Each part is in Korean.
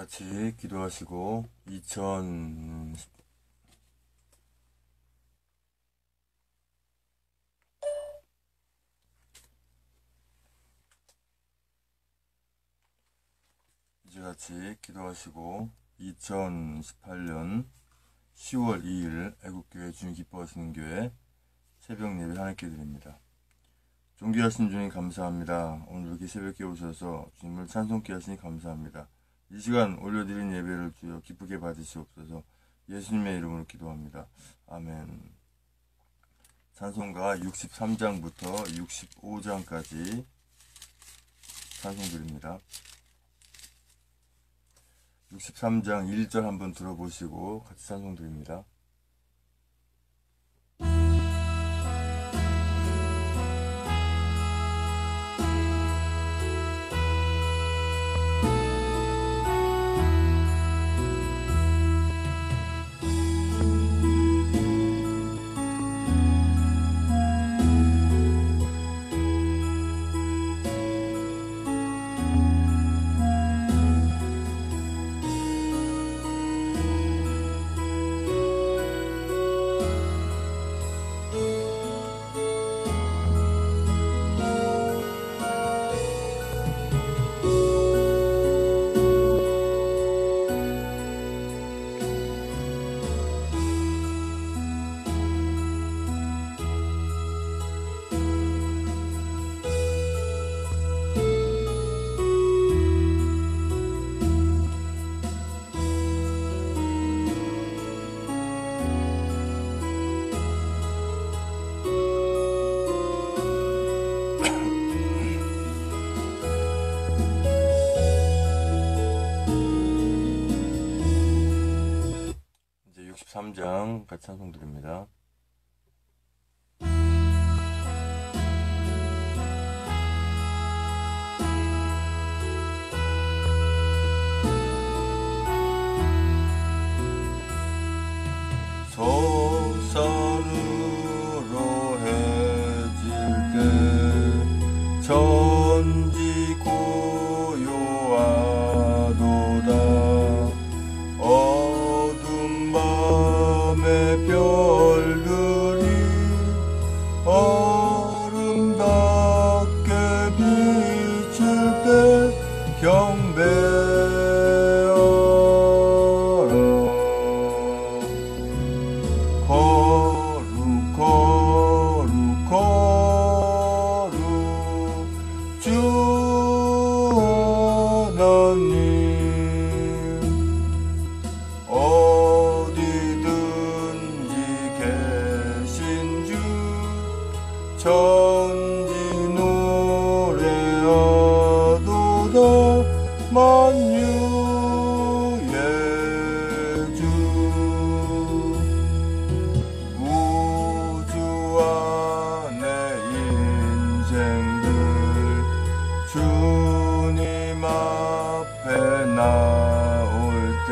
같이 기도하시고 이제 같이 기도하시고 2018년 10월 2일 애국교회 주님 기뻐하시는 교회 새벽 예배 하나님께 드립니다. 존귀하신 주님 감사합니다. 오늘 이렇게 새벽에 오셔서 주님을 찬송케 하시니 감사합니다. 이 시간 올려드린 예배를 주여 기쁘게 받으시옵소서. 예수님의 이름으로 기도합니다. 아멘. 찬송가 63장부터 65장까지 찬송드립니다. 63장 1절 한번 들어보시고 같이 찬송드립니다. 이제 63장 같이 찬송드립니다. 서산으로 해질 때 천지 고요하도다. 어둠 밤의 별들이 어른답게 비칠 때 경배하라. 거룩 주 하나님, 어디든지 계신 주 천지 노래하도다. 만유의 주 우주 안의 인생들 주님 앞에 나올 때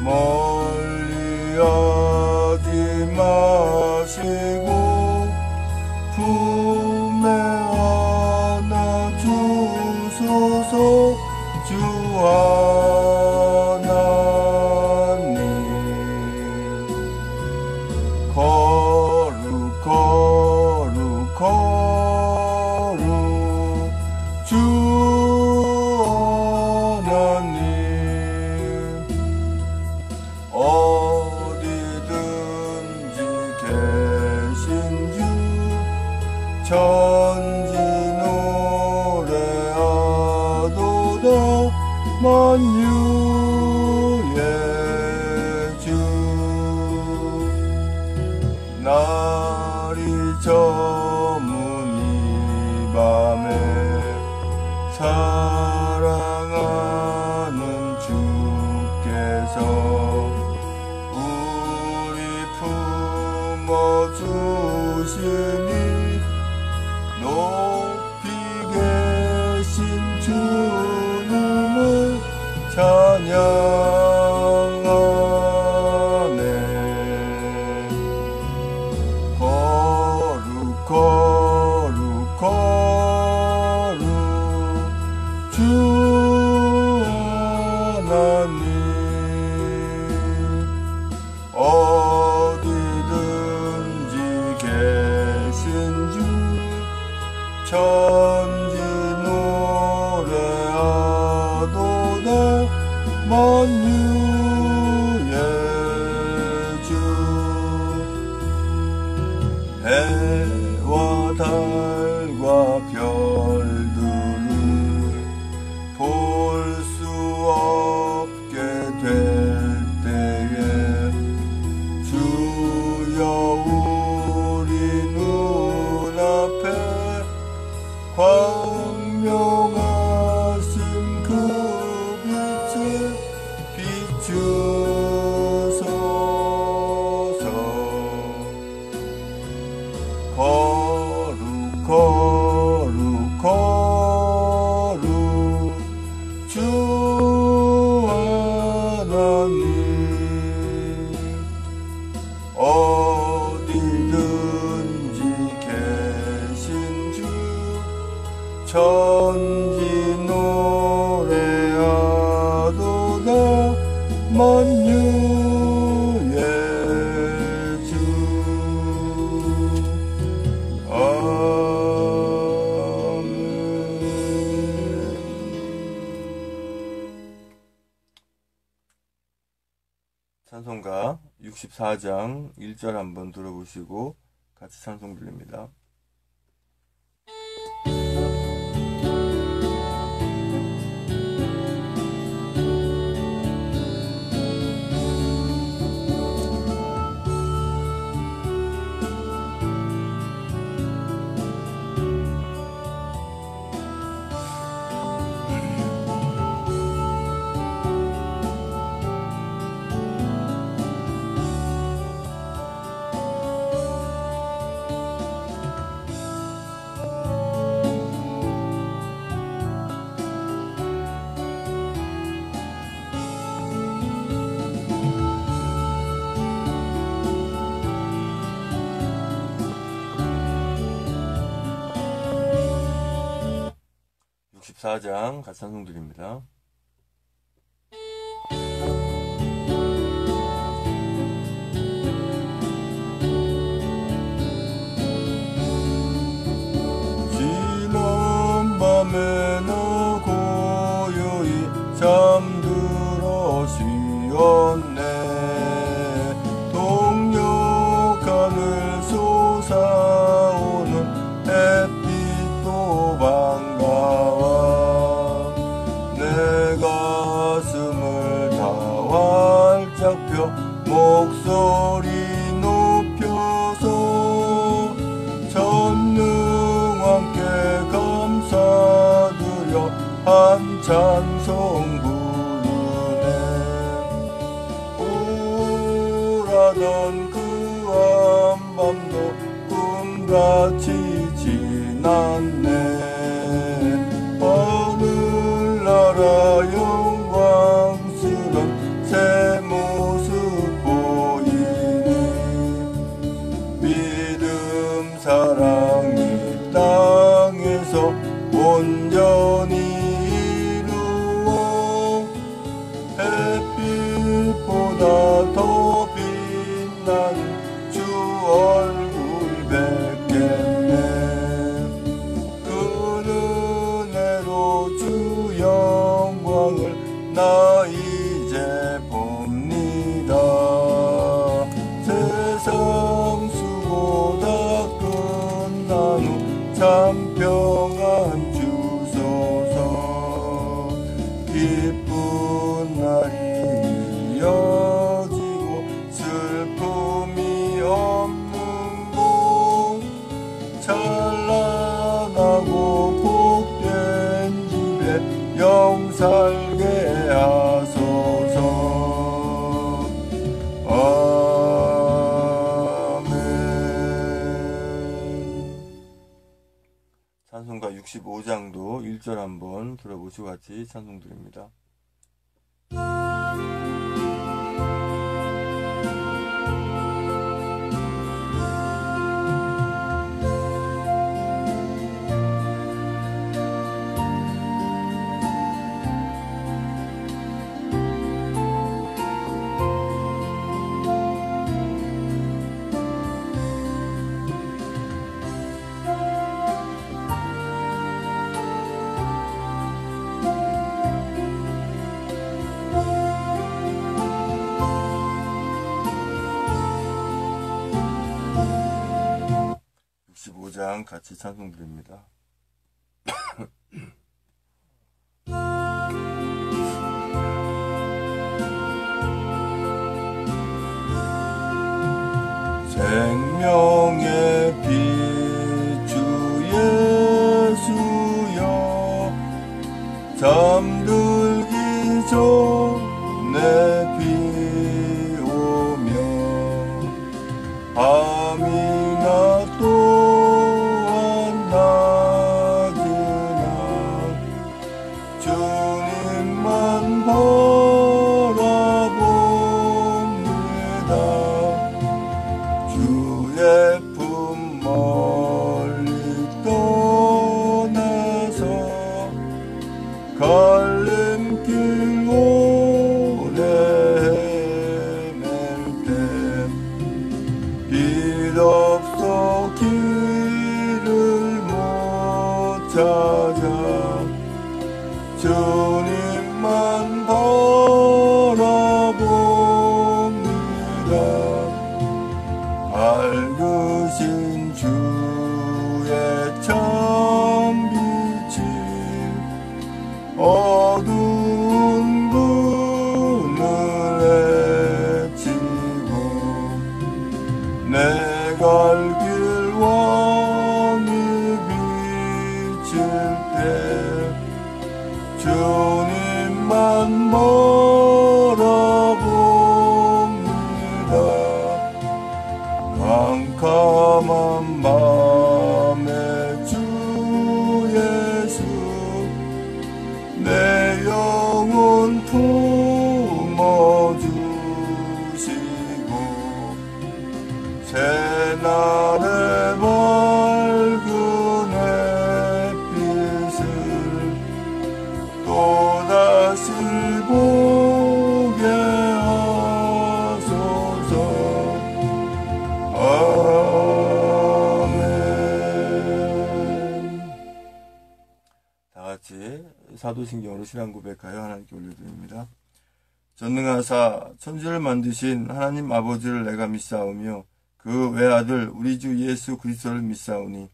멀리 하지 마시고 품에 안아 주소서. 주 하나님, 거룩 주 하나님, 어디든지 계신 주 천지 노래하도다. 만유의 주 날이 저문 이 밤에 사랑하는 주께서 우리 품어주시니 높이 계신 주님을 찬양하네. 거룩 주 만유의 주 해와 달과 별들을 볼 수 없게 될 때에 주여 우리 눈앞에 광명하신 그 빛을 비추소서. 거룩 거룩 거룩 주 하나님, 어디든지 계신 주 천지 노래하도다 만유의 주. 아멘. 찬송가 64장 1절 한번 들어보시고 같이 찬송 드립니다. 장 같이 찬송 드립니다. 지난 밤에 너 고요히 잠들어 쉬었네. 동력하늘 솟아오는 햇빛도 반가워 내 가슴을 다 활짝 펴 목소리 높여서 전능왕께 감사드려 한 찬송 부르네. 우울하던 그 한밤도 꿈같이 지났네. 하늘나라 영광스런 새 모습 보이니 믿음 사랑 이 땅에서 온전히 이루어 햇빛보다 더 빛나는 주 얼굴 뵙겠네. 그 은혜로 주 영광을 나 이제 봅니다. 세상 수고 다 끝난 후 참 평안 주소서. 기쁜 날이 이어지고 슬픔이 없는 곳 찬란하고 복된 집에 영살게 하소서. 아멘. 찬송가 65장도 1절 한번 들어보시고 같이 찬송 드립니다. 22장 같이 찬송 드립니다. 생명의 빛 주 예수여, 잠들기 전에 비 오면 밤이나 또한 낮이나 주님만 바라봅니다. 주의 품 멀리 떠나서 갈림길 오래 헤맬 때 길 없어 길을 못 찾아 주님만 바라봅니다. 밝으신 주의 참빛이 어두운 눈을 헤치고 내 갈 길 왕이 비칠 때 주님만 바라봅니다. 캄캄한 밤에 주 예수 내 영혼 품어주시고 새날의 밝은 햇빛을 또다시 보게 하소서. 아멘. 다같이 사도신경으로 신앙 고백하여 하나님께 올려드립니다. 전능하사 천지를 만드신 하나님 아버지를 내가 믿사오며 그 외아들 우리 주 예수 그리스도를 믿사오니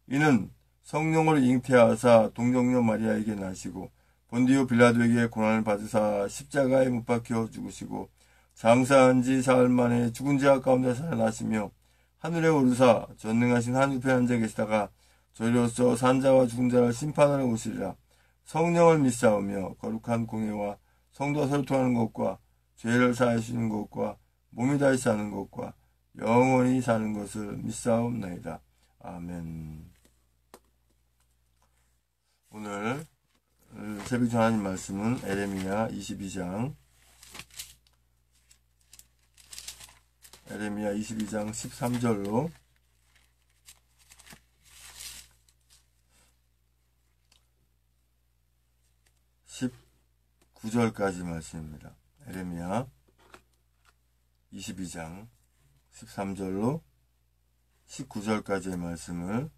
이는 성령을 잉태하사 동정녀 마리아에게 나시고 본디오 빌라도에게 고난을 받으사 십자가에 못 박혀 죽으시고 장사한 지 사흘 만에 죽은 자 가운데 살아나시며 하늘에 오르사 전능하신 하늘편 앉아 계시다가 저희로서 산자와 죽은 자를 심판하러 오시리라. 성령을 믿사오며 거룩한 공예와 성도와 소통하는 것과 죄를 사하시는 것과 몸이 다시 사는 것과 영원히 사는 것을 믿사옵나이다. 아멘. 오늘 새벽 하나님 말씀은 에레미야 22장 13절로 19절까지 말씀입니다. 에레미야 22장 13절로 19절까지의 말씀을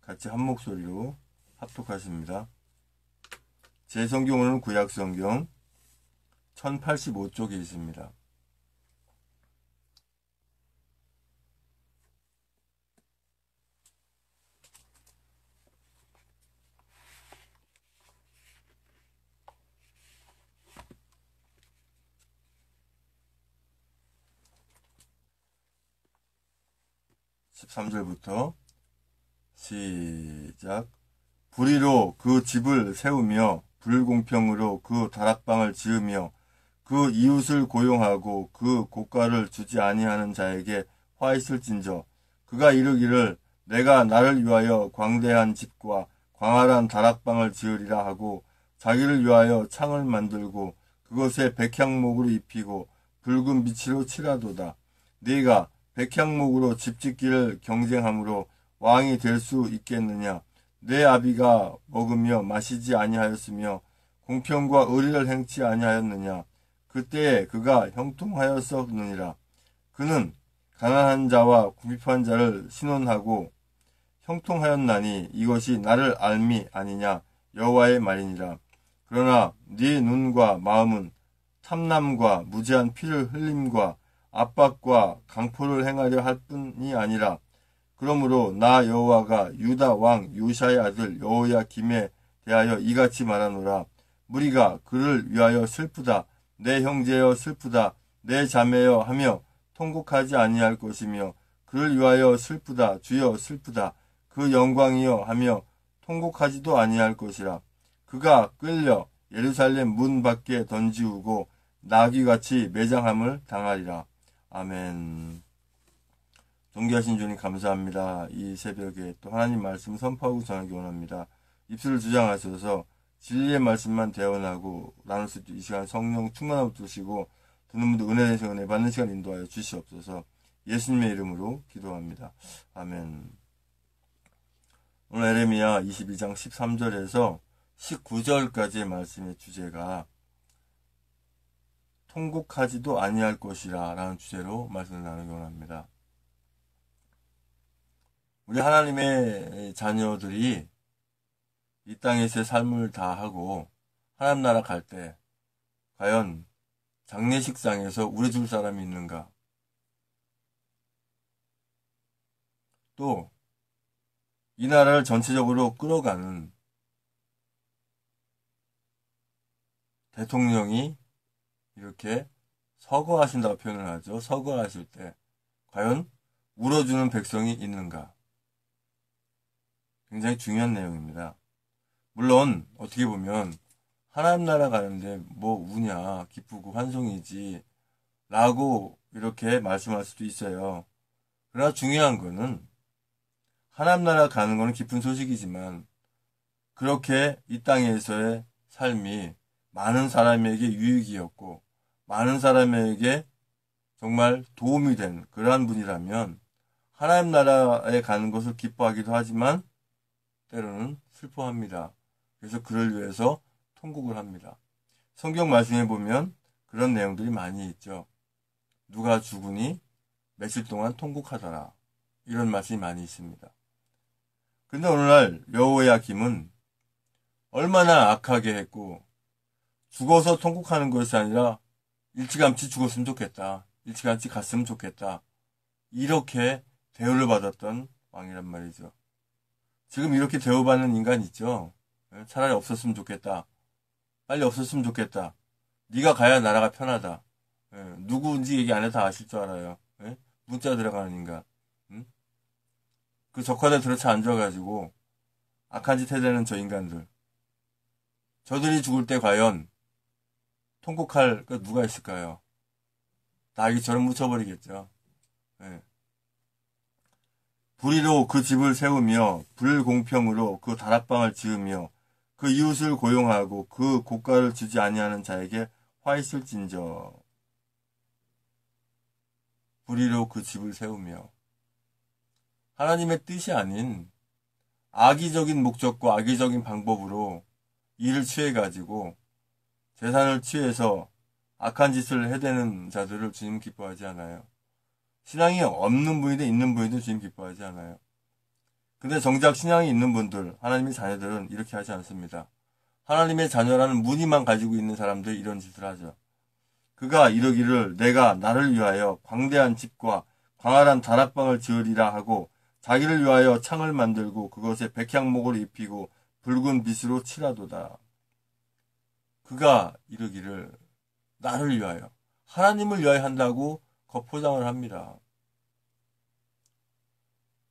같이 한 목소리로 합독하십니다. 제 성경으로는 구약성경 1085쪽에 있습니다. (13절부터) 시작. 불의로 그 집을 세우며 불공평으로 그 다락방을 지으며 그 이웃을 고용하고 그 고가를 주지 아니하는 자에게 화 있을진저 그가 이르기를 내가 나를 위하여 광대한 집과 광활한 다락방을 지으리라 하고 자기를 위하여 창을 만들고 그것에 백향목으로 입히고 붉은 빛으로 칠하도다. 네가 백향목으로 집 짓기를 경쟁함으로 왕이 될 수 있겠느냐? 내 아비가 먹으며 마시지 아니하였으며 공평과 의리를 행치 아니하였느냐? 그때에 그가 형통하였었느니라. 그는 가난한 자와 궁핍한 자를 신원하고 형통하였나니 이것이 나를 알미 아니냐? 여호와의 말이니라. 그러나 네 눈과 마음은 탐남과 무지한 피를 흘림과 압박과 강포를 행하려 할 뿐이 아니라 그러므로 나 여호와가 유다 왕 요시아의 아들 여호야김에 대하여 이같이 말하노라. 무리가 그를 위하여 슬프다. 내 형제여 슬프다. 내 자매여 하며 통곡하지 아니할 것이며 그를 위하여 슬프다. 주여 슬프다. 그 영광이여 하며 통곡하지도 아니할 것이라. 그가 끌려 예루살렘 문 밖에 던지우고 나귀같이 매장함을 당하리라. 아멘. 존귀하신 주님 감사합니다. 이 새벽에 또 하나님 말씀 선포하고 전하기 원합니다. 입술을 주장하셔서 진리의 말씀만 대언하고 나눌 수 있도록 이 시간 성령 충만하고 주시고 듣는 분들 은혜 되신 은혜 받는 시간 인도하여 주시옵소서. 예수님의 이름으로 기도합니다. 아멘. 오늘 에레미야 22장 13절에서 19절까지의 말씀의 주제가 통곡하지도 아니할 것이라 라는 주제로 말씀을 나누기 원합니다. 우리 하나님의 자녀들이 이 땅에서의 삶을 다하고 하나님 나라 갈 때 과연 장례식장에서 우려줄 사람이 있는가? 또 이 나라를 전체적으로 끌어가는 대통령이 이렇게 서거하신다고 표현을 하죠. 서거하실 때 과연 울어주는 백성이 있는가? 굉장히 중요한 내용입니다. 물론 어떻게 보면 하나님 나라 가는데 뭐 우냐, 기쁘고 환송이지 라고 이렇게 말씀할 수도 있어요. 그러나 중요한 거는 하나님 나라 가는 거는 기쁜 소식이지만 그렇게 이 땅에서의 삶이 많은 사람에게 유익이었고 많은 사람에게 정말 도움이 된 그러한 분이라면 하나님 나라에 가는 것을 기뻐하기도 하지만 때로는 슬퍼합니다. 그래서 그를 위해서 통곡을 합니다. 성경 말씀에 보면 그런 내용들이 많이 있죠. 누가 죽으니 며칠 동안 통곡하더라. 이런 말씀이 많이 있습니다. 근데 오늘날 여호야김은 얼마나 악하게 했고 죽어서 통곡하는 것이 아니라 일찌감치 죽었으면 좋겠다. 일찌감치 갔으면 좋겠다. 이렇게 대우를 받았던 왕이란 말이죠. 지금 이렇게 대우받는 인간 있죠. 차라리 없었으면 좋겠다. 빨리 없었으면 좋겠다. 네가 가야 나라가 편하다. 누구인지 얘기 안 해도 다 아실 줄 알아요. 문자 들어가는 인간. 그 적화대 들어차 앉아가지고 악한 짓 해대는 저 인간들. 저들이 죽을 때 과연 통곡할 그 누가 있을까요? 나귀처럼 묻혀버리겠죠. 불의로 그 집을 세우며 불공평으로 그 다락방을 지으며 그 이웃을 고용하고 그 고가를 주지 아니하는 자에게 화 있을진저. 불의로 그 집을 세우며 하나님의 뜻이 아닌 악의적인 목적과 악의적인 방법으로 일을 취해가지고 재산을 취해서 악한 짓을 해대는 자들을 주님 기뻐하지 않아요. 신앙이 없는 분이든 있는 분이든 주님 기뻐하지 않아요. 근데 정작 신앙이 있는 분들, 하나님의 자녀들은 이렇게 하지 않습니다. 하나님의 자녀라는 무늬만 가지고 있는 사람들이 이런 짓을 하죠. 그가 이러기를 내가 나를 위하여 광대한 집과 광활한 다락방을 지으리라 하고 자기를 위하여 창을 만들고 그것에 백향목을 입히고 붉은 빛으로 칠하도다. 그가 이러기를 나를 위하여, 하나님을 위하여 한다고 겉포장을 합니다.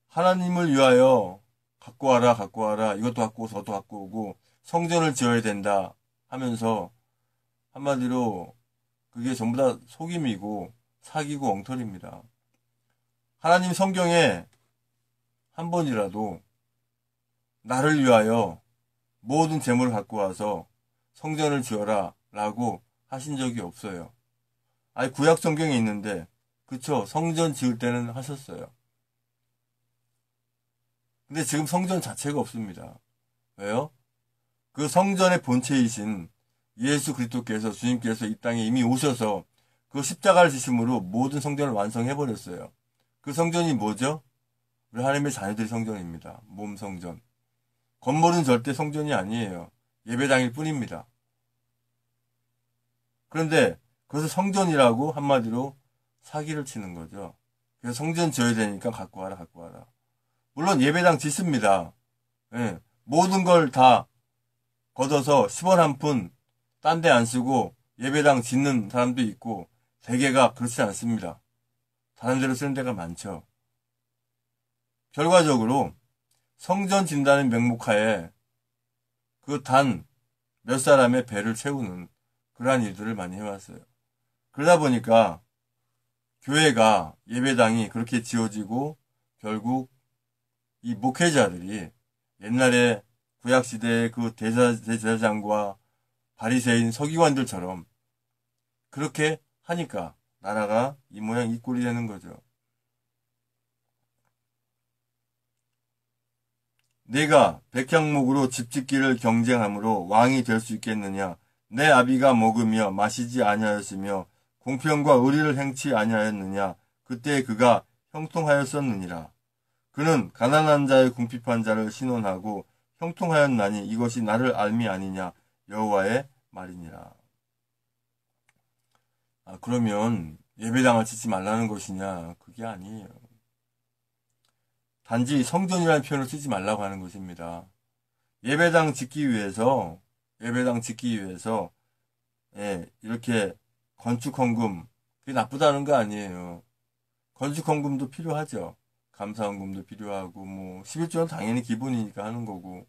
하나님을 위하여 갖고 와라, 갖고 와라, 이것도 갖고 저도 갖고 오고 성전을 지어야 된다 하면서 한마디로 그게 전부 다 속임이고 사기고 엉터리입니다. 하나님 성경에 한 번이라도 나를 위하여 모든 재물을 갖고 와서 성전을 지어라 라고 하신 적이 없어요. 아니 구약 성경에 있는데 그쵸, 성전 지을 때는 하셨어요. 근데 지금 성전 자체가 없습니다. 왜요? 그 성전의 본체이신 예수 그리스도께서, 주님께서 이 땅에 이미 오셔서 그 십자가를 지심으로 모든 성전을 완성해버렸어요. 그 성전이 뭐죠? 우리 하나님의 자녀들의 성전입니다. 몸 성전. 건물은 절대 성전이 아니에요. 예배당일 뿐입니다. 그런데 그것을 성전이라고 한마디로 사기를 치는 거죠. 그래서 성전 지어야 되니까 갖고 와라, 갖고 와라. 물론 예배당 짓습니다. 예, 모든 걸 다 걷어서 10원 한 푼 딴 데 안 쓰고 예배당 짓는 사람도 있고 대개가 그렇지 않습니다. 다른 데로 쓰는 데가 많죠. 결과적으로 성전 진다는 명목하에 그 단 몇 사람의 배를 채우는 그러한 일들을 많이 해왔어요. 그러다 보니까 교회가 예배당이 그렇게 지어지고 결국 이 목회자들이 옛날에 구약시대의 그 대제사장과 바리새인 서기관들처럼 그렇게 하니까 나라가 이 모양 이 꼴이 되는 거죠. 내가 백향목으로 집짓기를 경쟁함으로 왕이 될 수 있겠느냐? 내 아비가 먹으며 마시지 아니하였으며 공평과 의리를 행치 아니하였느냐? 그때 그가 형통하였었느니라. 그는 가난한 자의 궁핍한 자를 신원하고 형통하였나니 이것이 나를 알미 아니냐? 여호와의 말이니라. 그러면 예배당을 짓지 말라는 것이냐? 그게 아니에요. 단지 성전이라는 표현을 쓰지 말라고 하는 것입니다. 예배당 짓기 위해서 예, 이렇게 건축헌금 그게 나쁘다는 거 아니에요. 건축헌금도 필요하죠. 감사헌금도 필요하고 뭐 11조는 당연히 기본이니까 하는 거고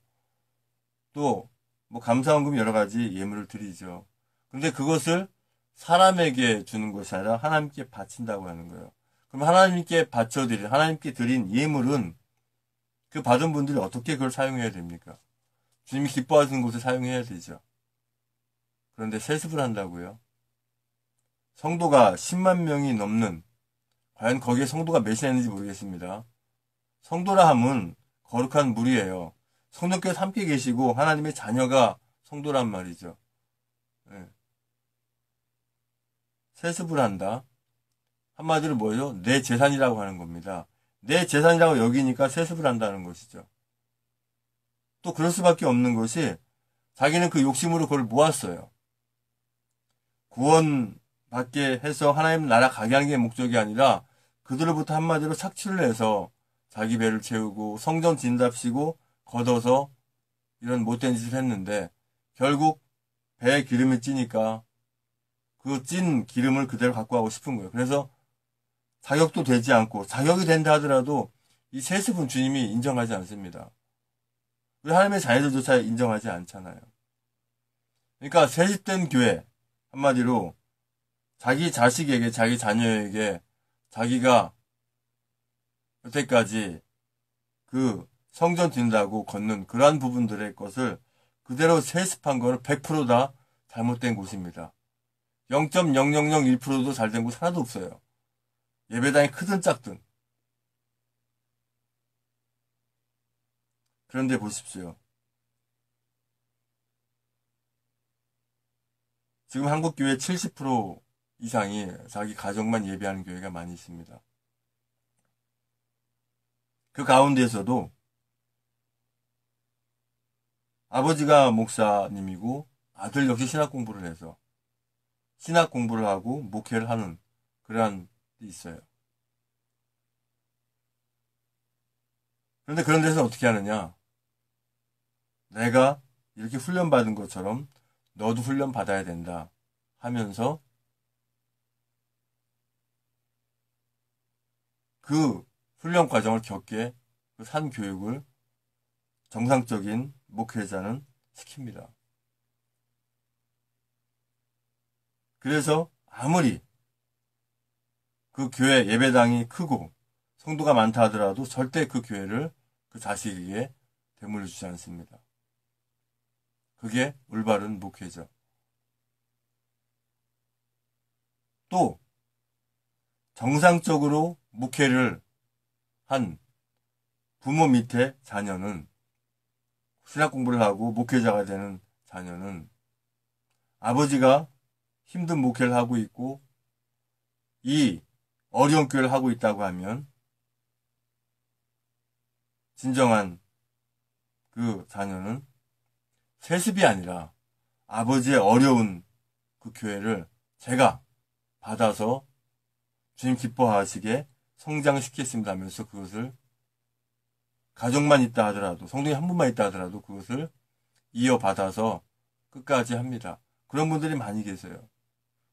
또 뭐 감사헌금 여러 가지 예물을 드리죠. 근데 그것을 사람에게 주는 것이 아니라 하나님께 바친다고 하는 거예요. 그럼 하나님께 드린 예물은 그 받은 분들이 어떻게 그걸 사용해야 됩니까? 주님이 기뻐하시는 곳에 사용해야 되죠. 그런데 세습을 한다고요? 성도가 10만 명이 넘는, 과연 거기에 성도가 몇이나 있는지 모르겠습니다. 성도라 함은 거룩한 무리예요. 성령께서 함께 계시고 하나님의 자녀가 성도란 말이죠. 네. 세습을 한다. 한마디로 뭐죠? 내 재산이라고 하는 겁니다. 내 재산이라고 여기니까 세습을 한다는 것이죠. 또 그럴 수밖에 없는 것이 자기는 그 욕심으로 그걸 모았어요. 구원받게 해서 하나님 나라 가게 하는 게 목적이 아니라 그들로부터 한마디로 착취를 해서 자기 배를 채우고 성전 진답시고 걷어서 이런 못된 짓을 했는데 결국 배에 기름이 찌니까 그 찐 기름을 그대로 갖고 가고 싶은 거예요. 그래서 자격도 되지 않고 자격이 된다 하더라도 이 세습은 주님이 인정하지 않습니다. 우리 하나님의 자녀들조차 인정하지 않잖아요. 그러니까 세습된 교회 한마디로 자기 자식에게 자기 자녀에게 자기가 여태까지 그 성전 딘다고 걷는 그러한 부분들의 것을 그대로 세습한 거는 100%다 잘못된 곳입니다. 0.0001%도 잘된 곳 하나도 없어요. 예배당이 크든 작든. 그런데 보십시오. 지금 한국교회 70% 이상이 자기 가정만 예배하는 교회가 많이 있습니다. 그 가운데에서도 아버지가 목사님이고 아들 역시 신학 공부를 해서 신학 공부를 하고 목회를 하는 그러한 게 있어요. 그런데 그런 데서 어떻게 하느냐? 내가 이렇게 훈련받은 것처럼 너도 훈련 받아야 된다 하면서 그 훈련 과정을 겪게 그 산 교육을 정상적인 목회자는 시킵니다. 그래서 아무리 그 교회 예배당이 크고 성도가 많다 하더라도 절대 그 교회를 그 자식에게 대물려 주지 않습니다. 그게 올바른 목회죠. 또 정상적으로 목회를 한 부모 밑에 자녀는 신학 공부를 하고 목회자가 되는 자녀는 아버지가 힘든 목회를 하고 있고 이 어려운 교회를 하고 있다고 하면 진정한 그 자녀는 세습이 아니라 아버지의 어려운 그 교회를 제가 받아서 주님 기뻐하시게 성장시키겠습니다 하면서 그것을 가족만 있다 하더라도, 성도님 한 분만 있다 하더라도 그것을 이어받아서 끝까지 합니다. 그런 분들이 많이 계세요.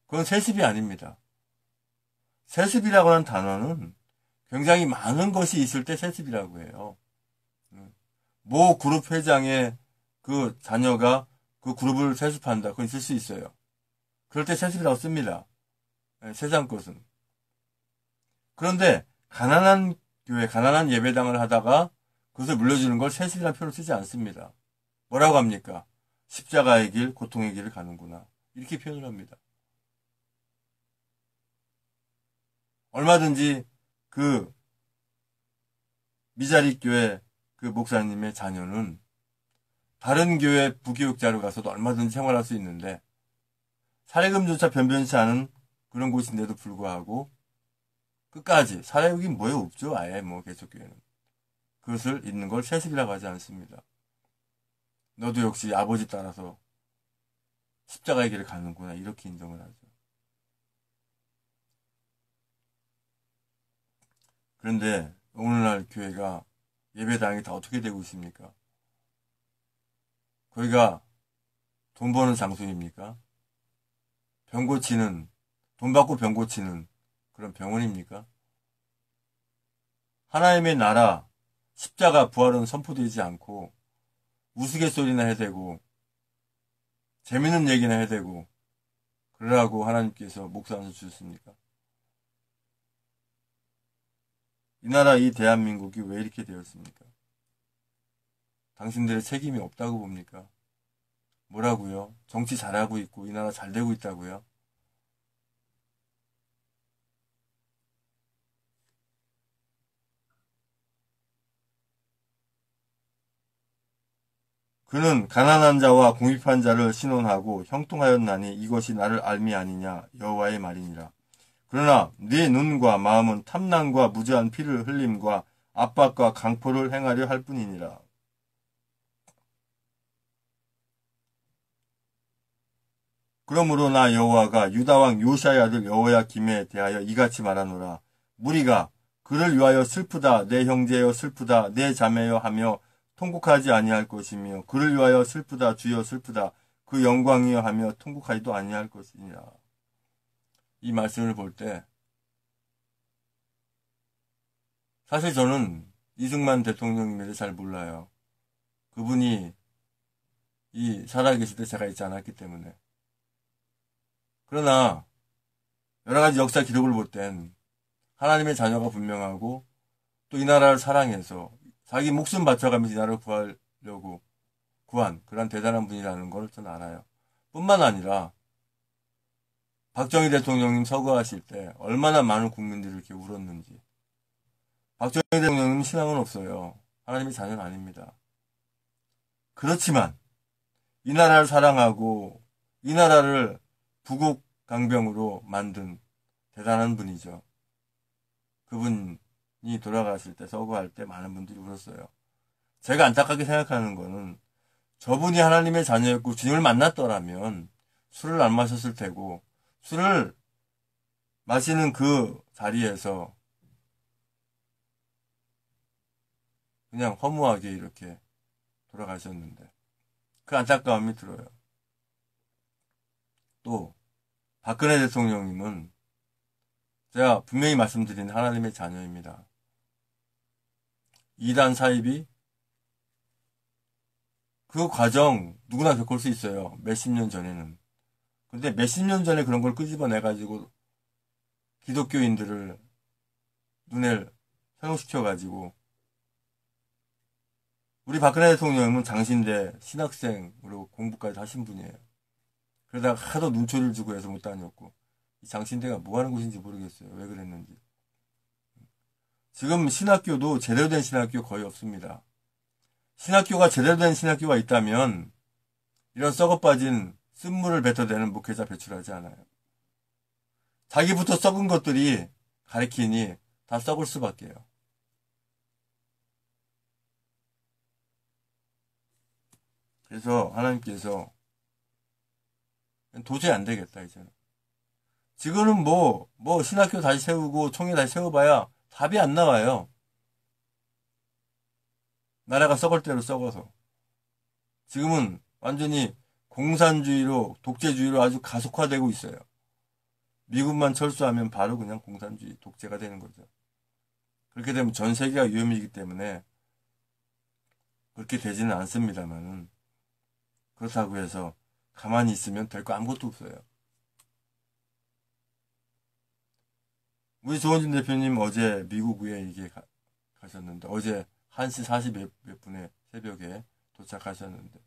그건 세습이 아닙니다. 세습이라고 하는 단어는 굉장히 많은 것이 있을 때 세습이라고 해요. 모 그룹 회장의 그 자녀가 그 그룹을 세습한다. 그건 있을 수 있어요. 그럴 때 세습이라고 씁니다. 세상 것은. 그런데 가난한 교회, 가난한 예배당을 하다가 그것을 물려주는 걸 세습이라는 표현을 쓰지 않습니다. 뭐라고 합니까? 십자가의 길, 고통의 길을 가는구나. 이렇게 표현을 합니다. 얼마든지 그 미자립 교회 그 목사님의 자녀는 다른 교회 부교육자로 가서도 얼마든지 생활할 수 있는데 사례금조차 변변치 않은 그런 곳인데도 불구하고 끝까지 사례금이 뭐에 없죠. 아예 뭐 개척교회는. 그것을 있는 걸 세습이라고 하지 않습니다. 너도 역시 아버지 따라서 십자가의 길을 가는구나. 이렇게 인정을 하죠. 그런데 오늘날 교회가 예배당이 다 어떻게 되고 있습니까? 거기가 돈 버는 장소입니까? 병 고치는, 돈 받고 병 고치는 그런 병원입니까? 하나님의 나라, 십자가 부활은 선포되지 않고 우스갯소리나 해대고 재밌는 얘기나 해대고 그러라고 하나님께서 목사한테 주셨습니까? 이 나라, 이 대한민국이 왜 이렇게 되었습니까? 당신들의 책임이 없다고 봅니까? 뭐라고요? 정치 잘하고 있고 이 나라 잘 되고 있다고요? 그는 가난한 자와 궁핍한 자를 신원하고 형통하였나니 이것이 나를 알미 아니냐 여호와의 말이니라. 그러나 네 눈과 마음은 탐난과 무죄한 피를 흘림과 압박과 강포를 행하려 할 뿐이니라. 그러므로 나 여호와가 유다 왕 요시아의 아들 여호야김에 대하여 이같이 말하노라. 무리가 그를 위하여 슬프다 내 형제여 슬프다 내 자매여 하며 통곡하지 아니할 것이며 그를 위하여 슬프다 주여 슬프다 그 영광이여 하며 통곡하지도 아니할 것이니라. 이 말씀을 볼 때 사실 저는 이승만 대통령님에 대해 잘 몰라요. 그분이 이 살아계실 때 제가 있지 않았기 때문에. 그러나 여러 가지 역사 기록을 볼 땐 하나님의 자녀가 분명하고 또 이 나라를 사랑해서 자기 목숨 바쳐가면서 이 나라를 구하려고 구한 그런 대단한 분이라는 걸 저는 알아요. 뿐만 아니라 박정희 대통령님 서거하실 때 얼마나 많은 국민들이 이렇게 울었는지. 박정희 대통령님 신앙은 없어요. 하나님의 자녀는 아닙니다. 그렇지만 이 나라를 사랑하고 이 나라를 부국 강병으로 만든 대단한 분이죠. 그분이 돌아가실 때 서거할 때 많은 분들이 울었어요. 제가 안타깝게 생각하는 거는 저분이 하나님의 자녀였고 주님을 만났더라면 술을 안 마셨을 테고 술을 마시는 그 자리에서 그냥 허무하게 이렇게 돌아가셨는데 그 안타까움이 들어요. 또 박근혜 대통령님은 제가 분명히 말씀드린 하나님의 자녀입니다. 이단 사입이 그 과정 누구나 겪을 수 있어요. 몇십 년 전에는. 근데 몇십 년 전에 그런 걸 끄집어내가지고 기독교인들을 눈에 현혹시켜가지고 우리 박근혜 대통령은 장신대 신학생으로 공부까지 하신 분이에요. 그러다가 하도 눈초리를 주고 해서 못 다녔고 이 장신대가 뭐 하는 곳인지 모르겠어요. 왜 그랬는지. 지금 신학교도 제대로 된 신학교 거의 없습니다. 신학교가 제대로 된 신학교가 있다면 이런 썩어빠진 쓴물을 뱉어대는 목회자 배출하지 않아요. 자기부터 썩은 것들이 가리키니 다 썩을 수밖에요. 그래서 하나님께서 도저히 안 되겠다 이제는. 지금은 뭐 신학교 다시 세우고 총회 다시 세워봐야 답이 안 나와요. 나라가 썩을 대로 썩어서. 지금은 완전히 공산주의로, 독재주의로 아주 가속화되고 있어요. 미국만 철수하면 바로 그냥 공산주의, 독재가 되는 거죠. 그렇게 되면 전 세계가 위험이기 때문에 그렇게 되지는 않습니다만은, 그렇다고 해서 가만히 있으면 될 거 아무것도 없어요. 우리 조원진 대표님 어제 미국에 이게 가셨는데, 어제 1시 40 몇 분에 새벽에 도착하셨는데,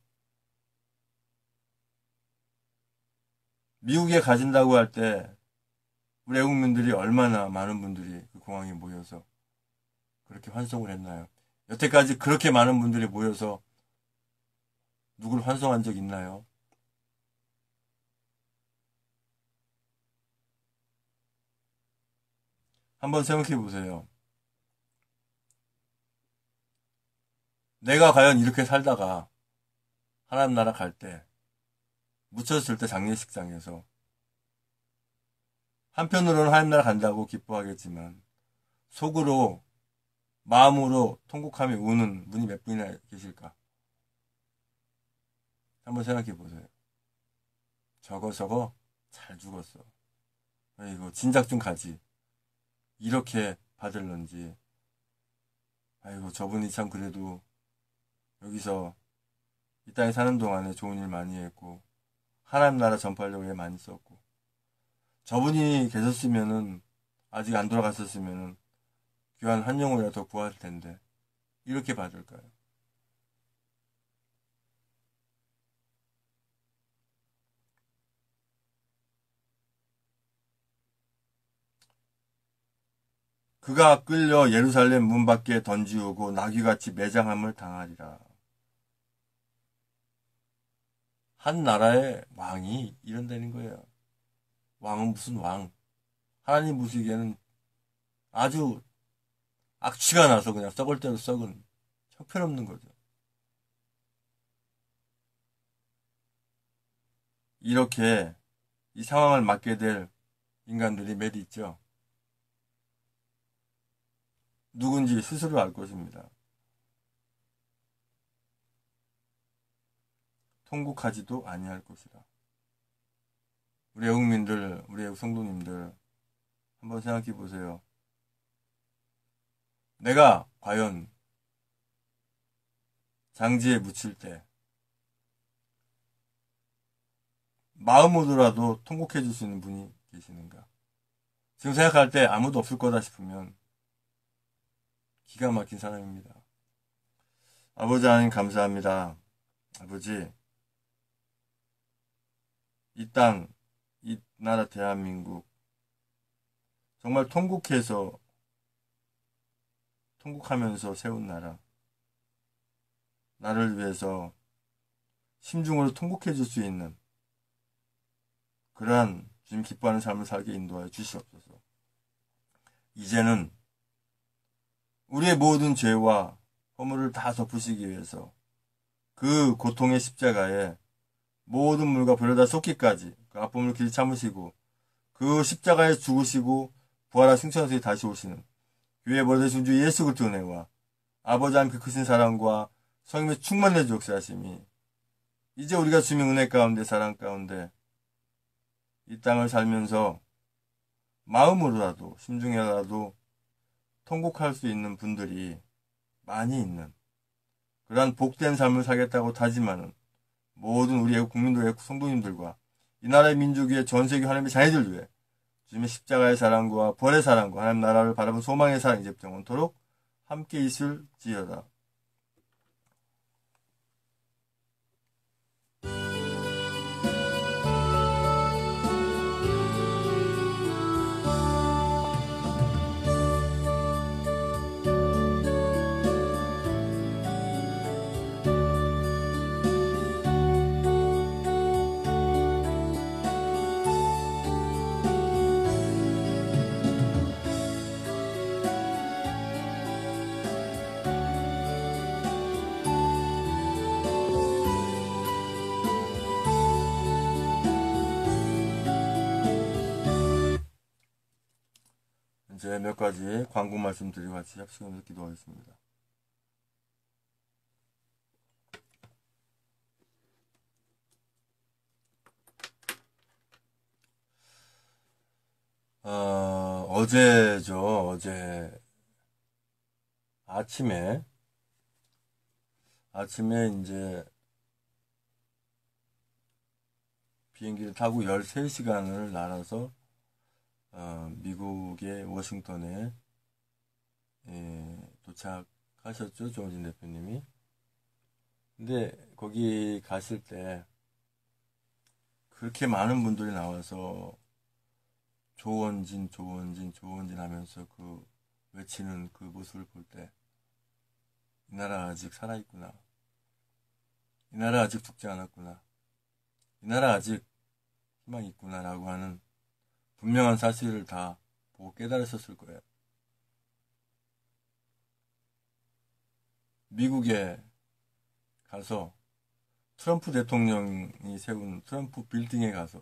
미국에 가신다고 할 때 우리 외국민들이 얼마나 많은 분들이 그 공항에 모여서 그렇게 환송을 했나요? 여태까지 그렇게 많은 분들이 모여서 누굴 환송한 적 있나요? 한번 생각해 보세요. 내가 과연 이렇게 살다가 하나님 나라 갈 때, 묻혔을 때 장례식장에서 한편으로는 하나님 나라 간다고 기뻐하겠지만 속으로 마음으로 통곡하며 우는 분이 몇 분이나 계실까? 한번 생각해 보세요. 저거 잘 죽었어. 아이고 진작 좀 가지. 이렇게 받을런지. 아이고 저분이 참 그래도 여기서 이 땅에 사는 동안에 좋은 일 많이 했고 하나님 나라 전파하려고 애 많이 썼고 저분이 계셨으면은 아직 안 돌아갔었으면은 귀한 한 영혼이라도 더 구할 텐데 이렇게 받을까요? 그가 끌려 예루살렘 문 밖에 던지우고 나귀같이 매장함을 당하리라. 한 나라의 왕이 이런다는 거예요. 왕은 무슨 왕? 하나님 보시기에는 아주 악취가 나서 그냥 썩을 대로 썩은 형편없는 거죠. 이렇게 이 상황을 맞게 될 인간들이 몇 있죠. 누군지 스스로 알 것입니다. 통곡하지도 아니할 것이다. 우리 애국민들, 우리 애국 성도님들 한번 생각해 보세요. 내가 과연 장지에 묻힐 때 마음으로라도 통곡해 줄 수 있는 분이 계시는가? 지금 생각할 때 아무도 없을 거다 싶으면 기가 막힌 사람입니다. 아버지 하나님 감사합니다. 아버지, 이 땅, 이 나라 대한민국 정말 통곡하면서 세운 나라, 나를 위해서 심중으로 통곡해 줄 수 있는 그러한 주님 기뻐하는 삶을 살게 인도하여 주시옵소서. 이제는 우리의 모든 죄와 허물을 다 덮으시기 위해서 그 고통의 십자가에 모든 물과 불에다 쏟기까지 그 아픔을 길이 참으시고 그 십자가에 죽으시고 부활한 승천하서 다시 오시는 교회의 머리대신 주 예수 그리스도 은혜와 아버지 하나님 그 크신 사랑과 성령의 충만의 역사하심이 이제 우리가 주님의 은혜 가운데 사랑 가운데 이 땅을 살면서 마음으로라도 심중에라도 통곡할 수 있는 분들이 많이 있는 그러한 복된 삶을 살겠다고 다짐하는 모든 우리 애국 국민들, 애국 성도님들과 이 나라의 민족 위에 전 세계 하나님의 자녀들 위해 주님의 십자가의 사랑과 벌의 사랑과 하나님 나라를 바라본 소망의 사랑 이제부터 영원토록 함께 있을지어다. 이제 몇 가지 광고 말씀드리고 같이 합시면서 기도하겠습니다. 어제 아침에 이제 비행기를 타고 13시간을 날아서 미국의 워싱턴에 도착하셨죠, 조원진 대표님이. 근데 거기 갔을 때 그렇게 많은 분들이 나와서 조원진 하면서 그 외치는 그 모습을 볼 때 이 나라 아직 살아있구나. 이 나라 아직 죽지 않았구나. 이 나라 아직 희망이 있구나라고 하는 분명한 사실을 다 보고 깨달으셨을 거예요. 미국에 가서 트럼프 대통령이 세운 트럼프 빌딩에 가서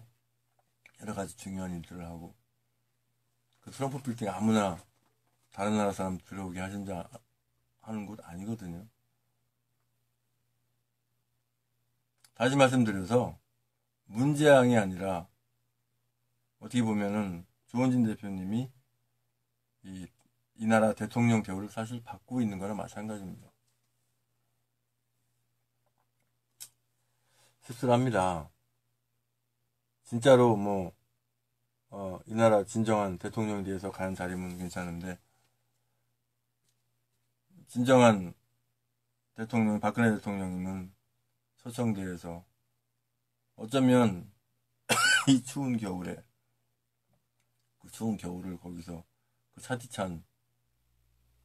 여러 가지 중요한 일들을 하고, 그 트럼프 빌딩 아무나 다른 나라 사람 들어오게 하는 곳 아니거든요. 다시 말씀드려서 문재앙이 아니라 어떻게 보면은 조원진 대표님이 이 나라 대통령 대우를 사실 받고 있는 거나 마찬가지입니다. 씁쓸합니다. 진짜로 이 나라 진정한 대통령에 대해서 가는 자리면 괜찮은데, 진정한 대통령, 박근혜 대통령님은 서청대에서 어쩌면 이 추운 겨울에, 그 추운 겨울을 거기서 그 차디찬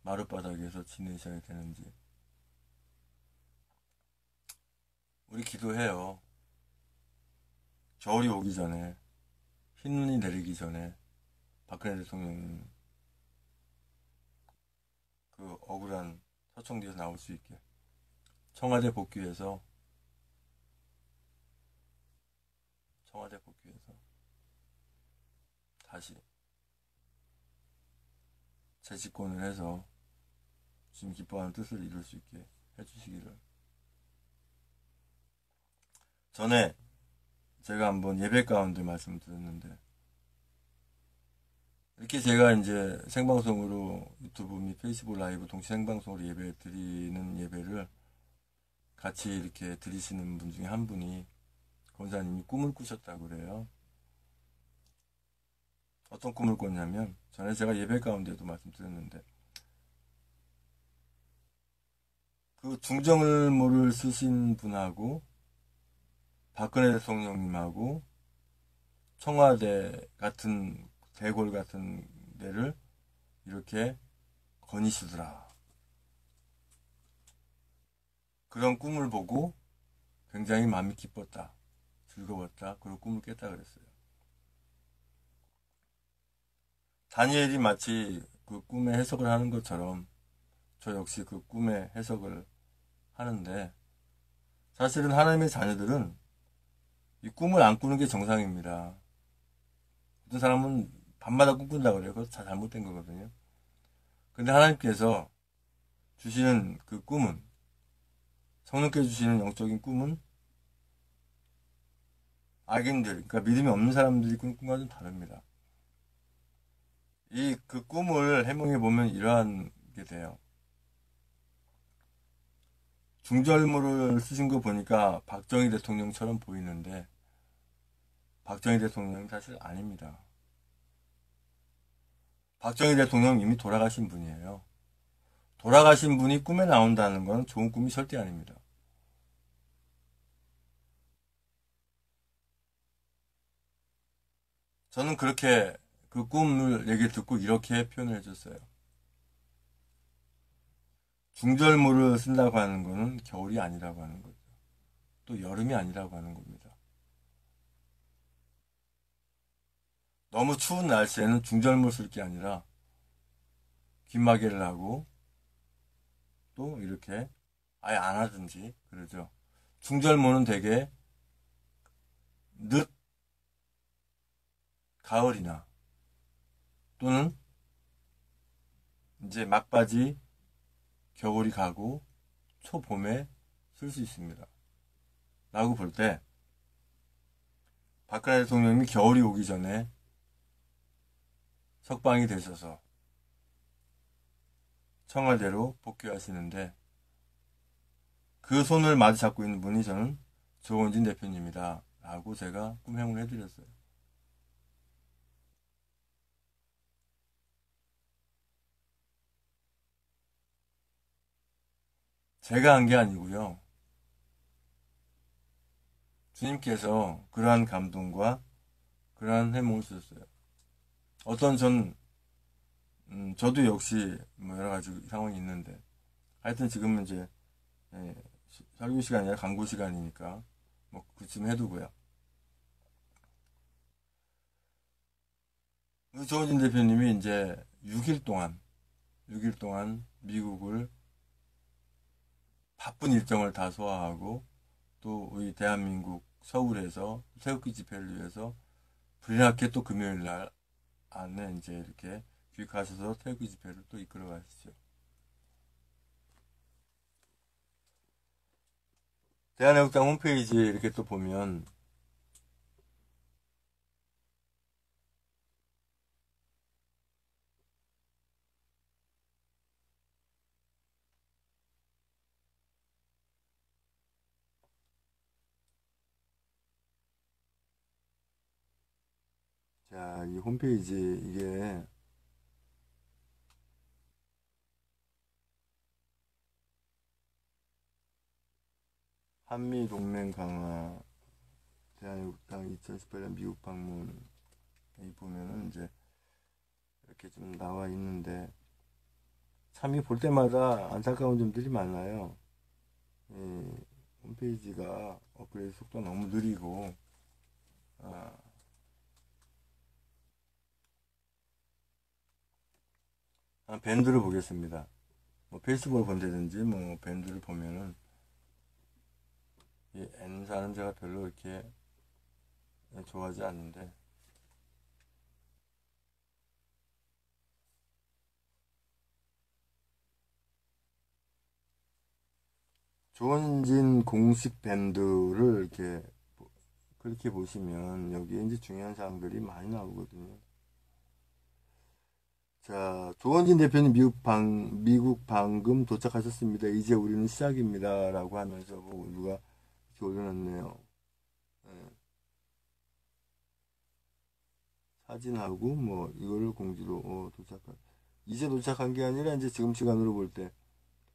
마룻바닥에서 지내셔야 되는지. 우리 기도해요. 겨울이 오기 전에, 흰눈이 내리기 전에 박근혜 대통령은 그 억울한 서청대에서 나올 수 있게, 청와대 복귀해서 다시 재집권을 해서 지금 기뻐하는 뜻을 이룰 수 있게 해주시기를. 전에 제가 한번 예배 가운데 말씀드렸는데, 이렇게 제가 이제 생방송으로 유튜브 및 페이스북 라이브 동시 생방송으로 예배 드리는 예배를 같이 이렇게 드리시는 분 중에 한 분이, 권사님이 꿈을 꾸셨다고 그래요. 어떤 꿈을 꿨냐면, 전에 제가 예배 가운데도 말씀드렸는데, 그 중정을모를 쓰신 분하고 박근혜 대통령님하고 청와대 같은 대궐 같은 데를 이렇게 거니시더라. 그런 꿈을 보고 굉장히 마음이 기뻤다, 즐거웠다, 그런 꿈을 깼다 그랬어요. 다니엘이 마치 그 꿈의 해석을 하는 것처럼 저 역시 그 꿈의 해석을 하는데, 사실은 하나님의 자녀들은 이 꿈을 안 꾸는 게 정상입니다. 어떤 사람은 밤마다 꿈꾼다 그래요. 그것도 다 잘못된 거거든요. 근데 하나님께서 주시는 그 꿈은, 성령께 주시는 영적인 꿈은 악인들, 그러니까 믿음이 없는 사람들이 꾸는 꿈과 좀 다릅니다. 그 꿈을 해몽해 보면 이러한 게 돼요. 중절모를 쓰신 거 보니까 박정희 대통령처럼 보이는데, 박정희 대통령은 사실 아닙니다. 박정희 대통령 이미 돌아가신 분이에요. 돌아가신 분이 꿈에 나온다는 건 좋은 꿈이 절대 아닙니다. 저는 그렇게 그 꿈을 얘기를 듣고 이렇게 표현을 해줬어요. 중절모를 쓴다고 하는 거는 겨울이 아니라고 하는 거죠. 또 여름이 아니라고 하는 겁니다. 너무 추운 날씨에는 중절모를 쓸 게 아니라 귀마개를 하고 또 이렇게 아예 안 하든지 그러죠. 중절모는 되게 늦 가을이나 또는 이제 막바지 겨울이 가고 초봄에 쓸 수 있습니다. 라고 볼 때, 박근혜 대통령이 겨울이 오기 전에 석방이 되셔서 청와대로 복귀하시는데 그 손을 마주 잡고 있는 분이 저는 조원진 대표님이다 라고 제가 꿈행을 해드렸어요. 제가 한 게 아니고요. 주님께서 그러한 감동과 그러한 해몽을 주셨어요. 어떤 저도 역시 뭐 여러 가지 상황이 있는데 하여튼 지금은 이제 설교 시간이 아니라 강구 시간이니까 뭐 그쯤 해두고요. 조원진 대표님이 이제 6일 동안 미국을 바쁜 일정을 다 소화하고 또 우리 대한민국 서울에서 태극기 집회를 위해서 불리하게 또 금요일 날 안에 이제 이렇게 귀국하셔서 태극기 집회를 또 이끌어 가시죠. 대한애국당 홈페이지에 이렇게 또 보면 자, 이 홈페이지 이게 한미동맹 강화 대한애국당 2018년 미국 방문 이 보면은 이제 이렇게 좀 나와 있는데 참 이 볼 때마다 안타까운 점들이 많아요. 홈페이지가 업그레이드 속도가 너무 느리고 밴드를 보겠습니다. 뭐 페이스북을 본다든지 뭐 밴드를 보면은 이 N사는 제가 별로 이렇게 좋아하지 않는데 조원진 공식 밴드를 이렇게 그렇게 보시면 여기에 이제 중요한 사항들이 많이 나오거든요. 자, 조원진 대표님 미국 방금 도착하셨습니다. 이제 우리는 시작입니다. 라고 하면서 뭐 누가 이렇게 올려놨네요. 사진하고 뭐 이거를 공지로 이제 도착한 게 아니라 이제 지금 시간으로 볼 때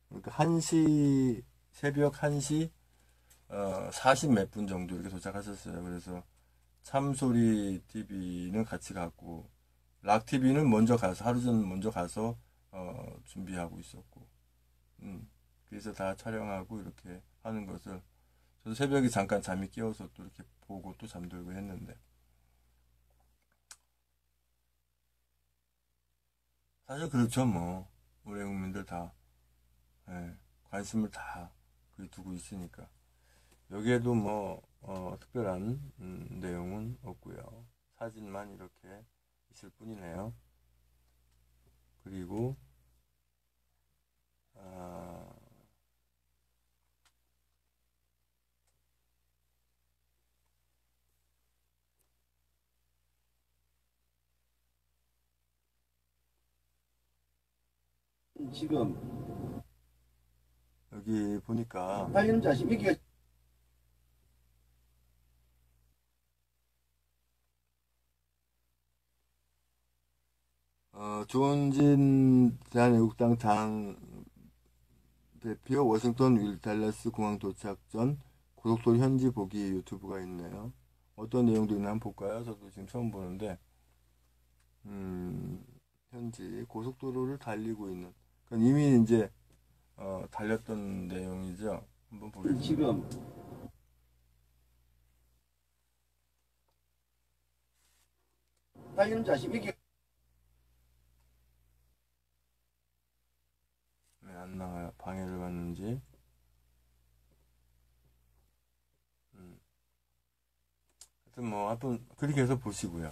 그러니까 1시 새벽 1시 40 몇 분 정도 이렇게 도착하셨어요. 그래서 참소리 TV는 같이 갔고 락 TV는 먼저 가서 하루 전 먼저 가서 준비하고 있었고 그래서 다 촬영하고 이렇게 하는 것을 저도 새벽에 잠깐 잠이 깨어서 또 이렇게 보고 또 잠들고 했는데 사실 그렇죠. 뭐 우리 국민들 다 관심을 다 두고 있으니까 여기에도 뭐 특별한 내용은 없고요. 사진만 이렇게 있을 뿐이네요. 그리고 지금 여기 보니까 달리는 자식 이게 조원진 대한애국당 당 대표 워싱턴 윌 달라스 공항 도착 전 고속도로 현지 보기 유튜브가 있네요. 어떤 내용도 있나 한번 볼까요? 저도 지금 처음 보는데 현지 고속도로를 달리고 있는 그러니까 이미 이제 달렸던 내용이죠. 한번 보겠습니다. 지금 달리는 자식 이게 왜 안 나와요? 방해를 받는지. 하여튼 뭐 하여튼 그렇게 해서 보시고요.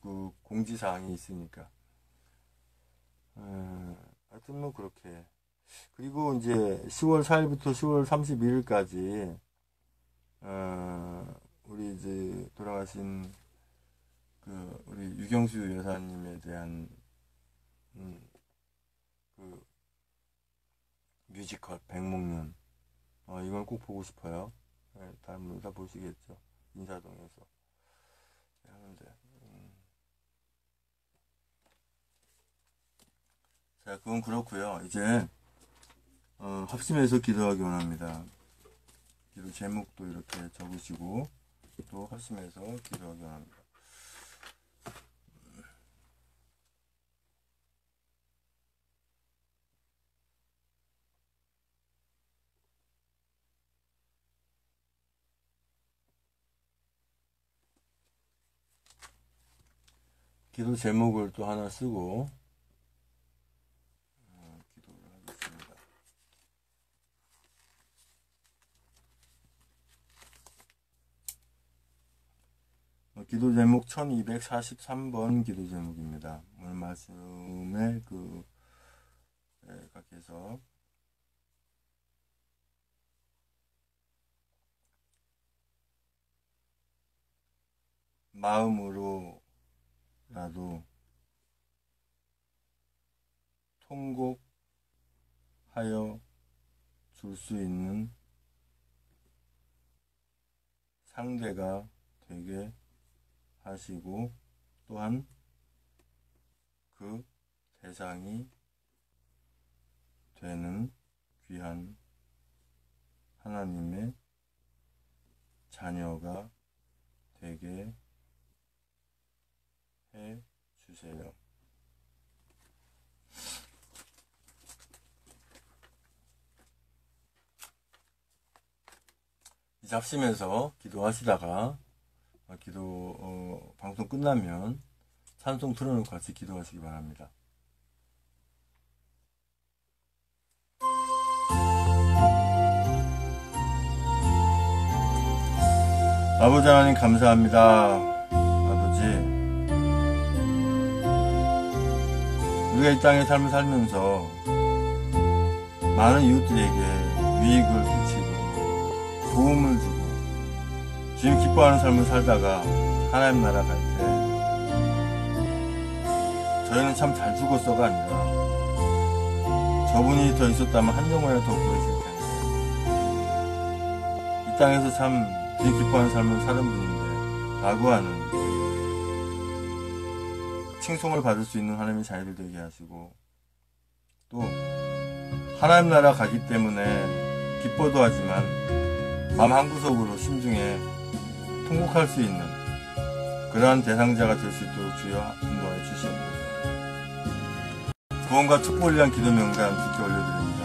그 공지사항이 있으니까. 하여튼 뭐 그렇게. 그리고 이제 10월 4일부터 10월 31일까지 우리 이제 돌아가신 그 우리 유경수 여사님의 대한 그 뮤지컬 백목련, 이걸 꼭 보고 싶어요. 네, 다른 분들 다 보시겠죠. 인사동에서 하는데. 자, 그건 그렇고요. 이제 합심해서 기도하기 원합니다. 기도 제목도 이렇게 적으시고 또 합심해서 기도하기 원합니다. 기도 제목을 또 하나 쓰고 기도를 하겠습니다. 기도 제목 1243번 기도 제목입니다. 오늘 말씀에 각해서 마음으로라도 통곡하여 줄 수 있는 상대가 되게 하시고, 또한 그 대상이 되는 귀한 하나님의 자녀가 되게 해 주세요. 이제 합심해서 기도하시다가 방송 끝나면 찬송 틀어놓고 같이 기도하시기 바랍니다. 아버지 하나님 감사합니다. 아버지, 우리가 이 땅의 삶을 살면서 많은 이웃들에게 유익을 끼치고 도움을 주고 주님 기뻐하는 삶을 살다가 하나님 나라 갈 때 저희는 참 잘 죽었어가 아니라 저분이 더 있었다면 한 영혼이라도 더 구했을 텐데 이 땅에서 참 주님 기뻐하는 삶을 사는 분인데 라고 하는 칭송을 받을 수 있는 하나님의 자녀들 되게 하시고, 또 하나님 나라 가기 때문에 기뻐도 하지만 마음 한구석으로 심중에 통곡할 수 있는 그러한 대상자가 될 수 있도록 주여 인도하여 주시옵소서. 구원과 축복을 위한 기도 명단 주께 올려드립니다.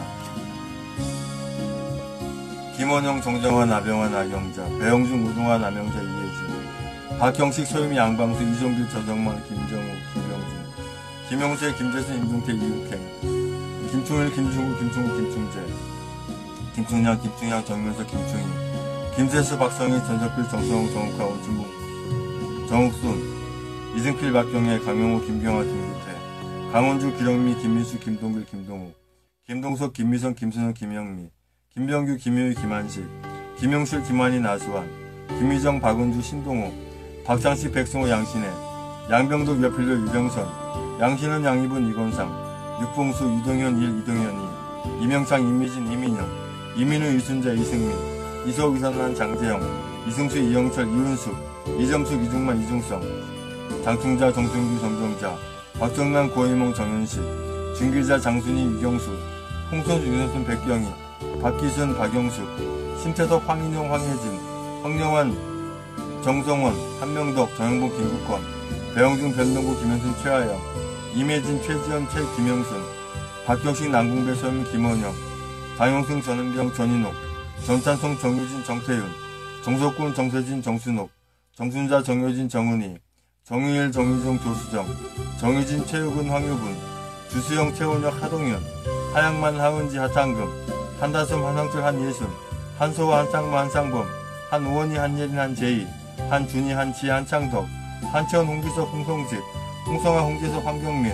김원영, 정정환, 나병환, 나경자, 배영준, 우동환, 남영자, 이혜준, 박형식, 소유미, 양방수, 이종길, 저정만, 김정우, 김병준, 김용재, 김재순, 임중태, 이육행, 김충일, 김중우, 김충우, 김충재, 김충량, 김충양, 정면서, 김충희, 김세수, 박성희, 전석필, 정성홍, 정욱하, 원준봉, 정욱순, 이승필, 박경혜, 강용호, 김경화, 김기태, 강원주, 기령미, 김민수, 김동길, 김동욱, 김동석, 김미선, 김순영, 김영미, 김병규, 김효희, 김한식, 김용실, 김환희, 나수환, 김희정, 박은주, 신동호, 박창식, 백승호, 양신혜, 양병덕, 여필로, 유병선, 양신은, 양이분, 이건상, 육봉수, 이동현, 이동현이, 이명창, 이미진, 이민영, 이민우, 이순자, 이승민, 이소옥, 이선환, 장재영, 이승수, 이영철, 이은숙, 이점숙, 이중만, 이중성, 장충자, 정승규, 정정자, 박정남, 고혜몽, 정현식, 준기자, 장순희, 유경수, 홍선수, 윤선순, 백경희, 박기순, 박영숙, 심태석, 황인용, 황혜진, 황영환, 정성원, 한명덕, 정영복, 김국권, 배영중, 변동구, 김현순, 최하영, 임혜진, 최지연, 최김영순, 박경식, 남궁배, 서민, 김원영, 장용승, 전은병, 전인옥, 전찬송, 정유진, 정태윤, 정석군, 정세진, 정순옥, 정순자, 정효진, 정은희, 정유일, 정유정, 조수정, 정유진, 최유근, 황유분, 주수영, 최원혁, 하동현, 하양만, 하은지, 하창금, 한다솜, 한상철, 한예순, 한소화, 한창마, 한상범, 한우원희, 한예린, 한재희, 한준희, 한지혜, 한창덕, 한채원, 홍기석, 홍성직, 홍성아, 홍재석, 황경민,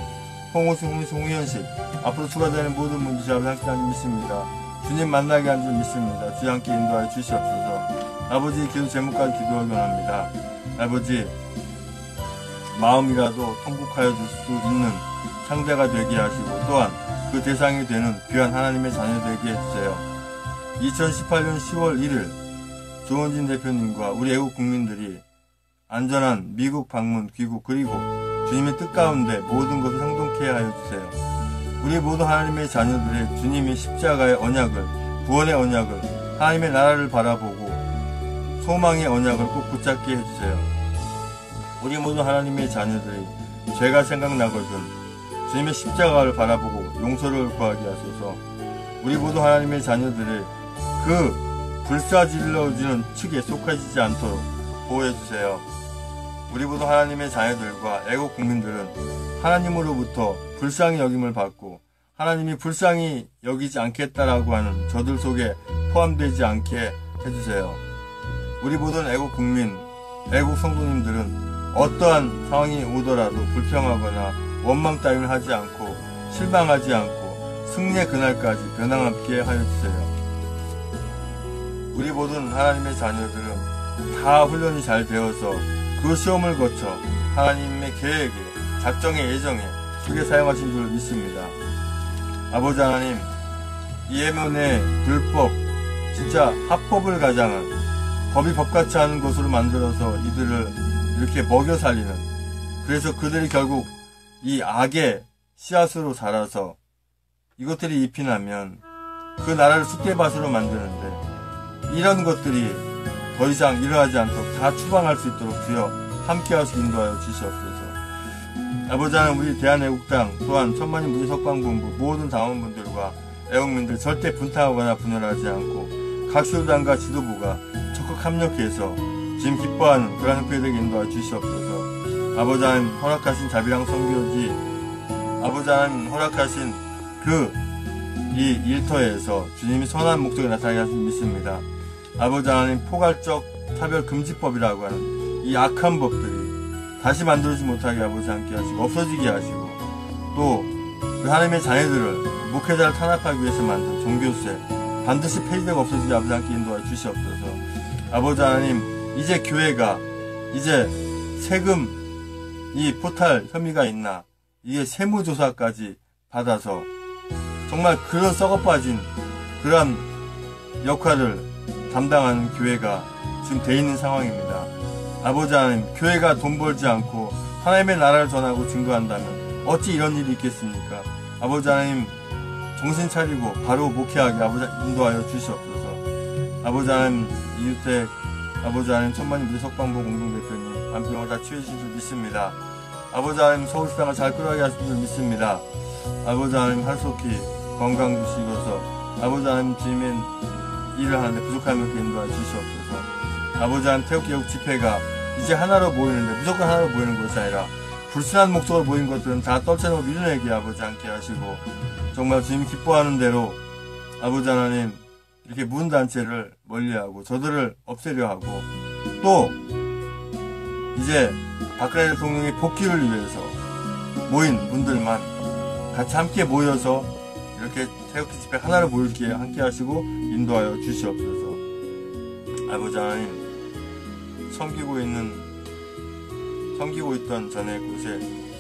홍호승, 홍희수, 홍현식, 앞으로 추가되는 모든 문제 잡을 함께 하는 믿습니다. 주님 만나게 한 줄 믿습니다. 주여 함께 인도하여 주시옵소서. 아버지 기도 제목까지 기도하기 원합니다. 아버지, 마음이라도 통곡하여 줄 수 있는 상대가 되게 하시고 또한 그 대상이 되는 귀한 하나님의 자녀 되게 해주세요. 2018년 10월 1일 조원진 대표님과 우리 애국 국민들이 안전한 미국 방문 귀국 그리고 주님의 뜻 가운데 모든 것을 행동케 하여 주세요. 우리 모두 하나님의 자녀들의 주님의 십자가의 언약을, 구원의 언약을, 하나님의 나라를 바라보고 소망의 언약을 꼭 붙잡게 해주세요. 우리 모두 하나님의 자녀들이 죄가 생각나거든 주님의 십자가를 바라보고 용서를 구하게 하소서. 우리 모두 하나님의 자녀들의 그 불사질러지는 측에 속하지 않도록 보호해주세요. 우리 모두 하나님의 자녀들과 애국 국민들은 하나님으로부터 불쌍히 여김을 받고 하나님이 불쌍히 여기지 않겠다라고 하는 저들 속에 포함되지 않게 해주세요. 우리 모든 애국 국민, 애국 성도님들은 어떠한 상황이 오더라도 불평하거나 원망 따위를 하지 않고 실망하지 않고 승리의 그날까지 변함없게 하여 주세요. 우리 모든 하나님의 자녀들은 다 훈련이 잘 되어서 그 시험을 거쳐 하나님의 계획에, 작정에, 예정에 크게 사용하신 줄 믿습니다. 아버지 하나님, 이예면의 불법, 진짜 합법을 가장한 법이 법같이 하는 것으로 만들어서 이들을 이렇게 먹여 살리는, 그래서 그들이 결국 이 악의 씨앗으로 자라서 이것들이 잎이 나면 그 나라를 쑥대밭으로 만드는데 이런 것들이 더 이상 일어나지 않도록 다 추방할 수 있도록 주여 함께 하시고 인도하여 주시옵소서. 아버지 하나님, 우리 대한애국당 또한 천만인 무지 석방본부 모든 당원분들과 애국민들 절대 분탕하거나 분열하지 않고 각 시도당과 지도부가 적극 합력해서 지금 기뻐하는 그러한 형편들에게 인도하여 주시옵소서. 아버지 하나님 허락하신 자비랑 선교지, 아버지 하나님 허락하신 이 일터에서 주님이 선한 목적에 나타나게 하시길 믿습니다. 아버지 하나님 포괄적 차별금지법이라고 하는 이 악한 법들이 다시 만들어지지 못하게 아버지 함께 하시고 없어지게 하시고 또 그 하나님의 자녀들을 목회자를 탄압하기 위해서 만든 종교세 반드시 폐지되고 없어지게 아버지 함께 인도하여 주시옵소서. 아버지 하나님, 이제 교회가 이제 세금 이 포탈 혐의가 있나 이게 세무조사까지 받아서 정말 그런 썩어빠진 그런 역할을 담당하는 교회가 지금 돼 있는 상황입니다. 아버지 하나님, 교회가 돈 벌지 않고 하나님의 나라를 전하고 증거한다면 어찌 이런 일이 있겠습니까? 아버지 하나님, 정신 차리고 바로 목회하게 아버지 인도하여 주시옵소서. 아버지 하나님, 이유택 아버지 하나님 천만인 무지 석방본 공동대표님 안병을 다 치유해주신 줄 믿습니다. 아버지 하나님 서울시장을 잘 끌어가게 하신 줄 믿습니다. 아버지 하나님 한속히 건강 주시고서 아버지 하나님 주님의 일을 하는데 부족하면 그 인도하여 주시옵소서. 아버지 하나님 태극기국 집회가 이제 하나로 모이는데 무조건 하나로 모이는 것이 아니라 불순한 목적으로 모인 것들은 다 떨쳐내고 밀어내게 아버지 함께 하시고 정말 주님이 기뻐하는 대로 아버지 하나님 이렇게 문단체를 멀리하고 저들을 없애려 하고 또 이제 박근혜 대통령의 복귀를 위해서 모인 분들만 같이 함께 모여서 이렇게 태극기 집회 하나로 모일게 함께 하시고 인도하여 주시옵소서. 아버지 하나님, 섬기고 있던 전에 곳에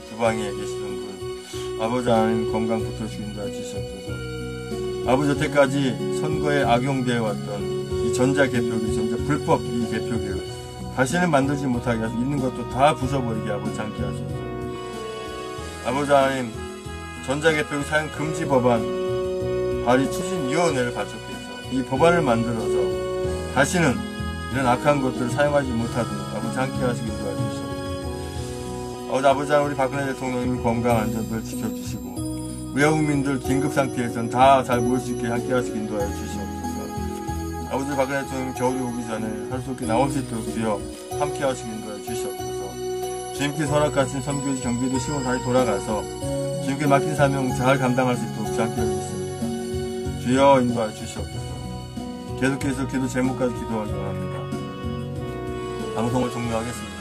주방에 계시던 분 아버지 하나님 건강 붙어주시고 인도하여 주시옵소서. 아버지 여태까지 선거에 악용되어 왔던 이 전자개표기, 전자 불법 이 개표기를 다시는 만들지 못하게 해서 있는 것도 다 부숴버리게 아버지 않게 하소서. 아버지 하나님, 전자개표기 사용 금지 법안 발의 추진위원회를 발족해서 이 법안을 만들어서 다시는 이런 악한 것들을 사용하지 못하도록 아버지 함께 하시기 도와주시옵소서. 아버지 하나님, 우리 박근혜 대통령님 건강 안전을 지켜주시고 외국민들 긴급상태에서는 다 잘 모일 수 있게 함께 하시기 인도하여 주시옵소서. 아버지 박근혜 대통령 겨울이 오기 전에 할 수 없게 나올 수 있도록 주여 함께 하시기 인도하여 주시옵소서. 주님께서 허락하신 선교지 경기도 시골 다시 돌아가서 주님께 맡긴 사명 잘 감당할 수 있도록 함께 해주십니다. 주여 인도하여 주시옵소서. 계속해서 기도 제목까지 기도하기 원합니다. 방송을 종료하겠습니다.